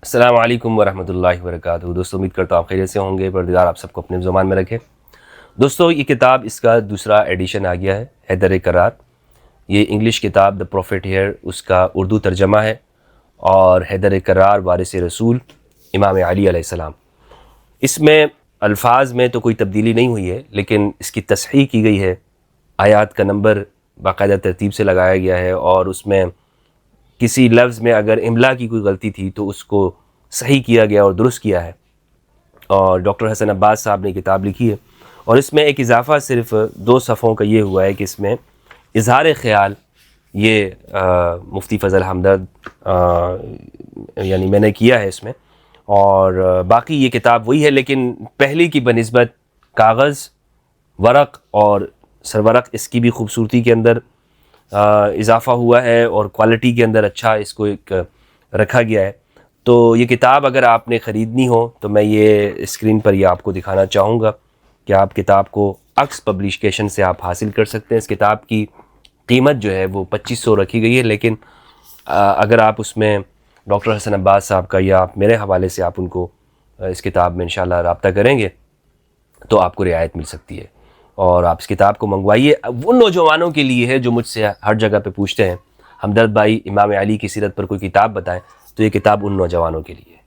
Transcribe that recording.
السلام علیکم ورحمۃ اللہ وبرکاتہ۔ دوستو امید کرتا ہوں آپ خیریت سے ہوں گے، پروردگار آپ سب کو اپنے زمان میں رکھے۔ دوستو یہ کتاب اس کا دوسرا ایڈیشن آ گیا ہے، حیدر کرار۔ یہ انگلش کتاب دا پروفٹ ہیئر اس کا اردو ترجمہ ہے، اور حیدر کرار وارث رسول امام علی علیہ السلام۔ اس میں الفاظ میں تو کوئی تبدیلی نہیں ہوئی ہے، لیکن اس کی تصحیح کی گئی ہے، آیات کا نمبر باقاعدہ ترتیب سے لگایا گیا ہے، اور اس میں کسی لفظ میں اگر املا کی کوئی غلطی تھی تو اس کو صحیح کیا گیا اور درست کیا ہے۔ اور ڈاکٹر حسن عباس صاحب نے کتاب لکھی ہے، اور اس میں ایک اضافہ صرف 2 صفحوں کا یہ ہوا ہے کہ اس میں اظہار خیال یہ مفتی فضل ہمدرد یعنی میں نے کیا ہے اس میں، اور باقی یہ کتاب وہی ہے، لیکن پہلی کی بنسبت کاغذ، ورق اور سرورق اس کی بھی خوبصورتی کے اندر اضافہ ہوا ہے، اور کوالٹی کے اندر اچھا اس کو ایک رکھا گیا ہے۔ تو یہ کتاب اگر آپ نے خریدنی ہو تو میں یہ اسکرین پر یہ آپ کو دکھانا چاہوں گا کہ آپ کتاب کو عکس پبلیکیشن سے آپ حاصل کر سکتے ہیں۔ اس کتاب کی قیمت جو ہے وہ 2500 رکھی گئی ہے، لیکن اگر آپ اس میں ڈاکٹر حسن عباس صاحب کا یا آپ میرے حوالے سے آپ ان کو اس کتاب میں انشاءاللہ رابطہ کریں گے تو آپ کو رعایت مل سکتی ہے، اور آپ اس کتاب کو منگوائیے۔ ان نوجوانوں کے لیے ہے جو مجھ سے ہر جگہ پہ پوچھتے ہیں ہمدرد بھائی امام علی کی سیرت پر کوئی کتاب بتائیں، تو یہ کتاب ان نوجوانوں کے لیے ہے۔